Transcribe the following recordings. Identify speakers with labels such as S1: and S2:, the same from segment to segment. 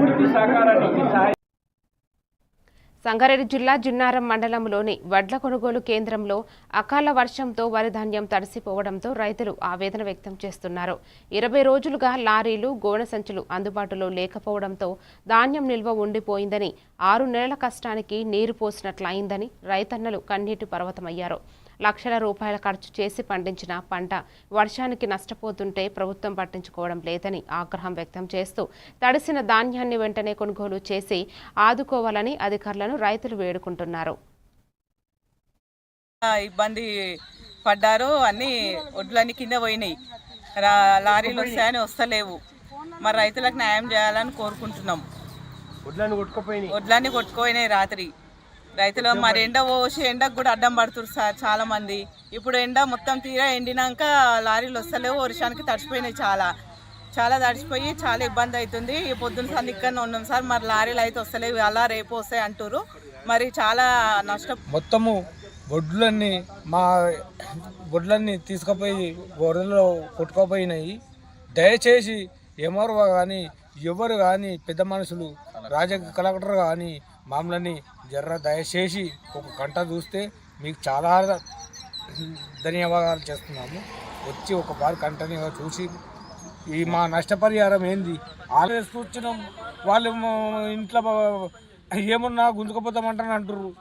S1: పూర్తి సహకారాన్ని
S2: సంగారెడ్డి జిల్లా జిన్నారం మండలంలోని వడ్ల కొనుగోలు కేంద్రంలో అకాల వర్షంతో వరి ధాన్యం తడిసిపోవడంతో రైతులు ఆవేదన వ్యక్తం చేస్తున్నారు. 20 రోజులుగా లారీలు, గోనె సంచులు అందుబాటులో లేకపోవడంతో ధాన్యం నిల్వ ఉండిపోయిందని, 6 నెలల కష్టానికి నీరు పోసినట్లయిందని రైతన్నలు కన్నీటి పర్వతమయ్యారు. లక్షల రూపాయల ఖర్చు చేసి పండించిన పంట వర్షానికి నష్టపోతుంటే ప్రభుత్వం పట్టించుకోవడం లేదని ఆగ్రహం వ్యక్తం చేస్తూ తడిసిన ధాన్యాన్ని వెంటనే కొనుగోలు చేసి ఆదుకోవాలని అధికారులను రైతులు వేడుకుంటున్నారు.
S3: ఇబ్బంది పడ్డారు, అన్ని ఒడ్లన్నీ కింద పోయినాయి, లారీలు వస్తాయని వస్తలేవు. మరి రైతులకు న్యాయం చేయాలని కోరుకుంటున్నాం. ఒడ్లన్నీ కొట్టుకుపోయినాయి రాత్రి రైతులు. మరి ఎండ పోసి ఎండకు కూడా అడ్డం పడుతున్నారు సార్ చాలా మంది. ఇప్పుడు ఎండ మొత్తం తీరా ఎండినాక లారీలు వస్తలేవు, వర్షానికి తడిచిపోయినాయి, చాలా తడిచిపోయి చాలా ఇబ్బంది అవుతుంది. ఈ పొద్దున సార్ ఇక్కడనే ఉన్నాం సార్, మరి లారీలు అయితే వస్తలేవు, అలా రేపు వస్తాయి అంటారు. మరి చాలా నష్టం.
S4: మొత్తము బొడ్లన్నీ తీసుకుపోయి గొర్రెల్లో కొట్టుకుపోయినాయి. దయచేసి ఎంఆర్ఓ కానీ ఎవరు కానీ పెద్ద మనుషులు కలెక్టర్ కానీ మమ్మల్ని దయచేసి ఒక గంట చూస్తే మీకు చాలా ధన్యవాదాలు చేస్తున్నాము. వచ్చి ఒక బారి కంటనీగా చూసి ఈ మా నష్టపరిహారం ఏంది ఆలోచిస్తున్నాం. వాళ్ళు ఇంట్లో ఏమన్నా గుంజుకుపోతామంటారు అంటారు.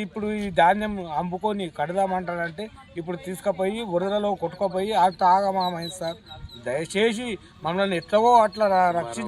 S4: ఇప్పుడు ఈ ధాన్యం అమ్ముకొని కడదామంటారంటే ఇప్పుడు తీసుకుపోయి వరదలో కొట్టుకుపోయి అంత ఆగమామైంది సార్. దయచేసి మమ్మల్ని ఎట్లాగో అట్లా రక్షించి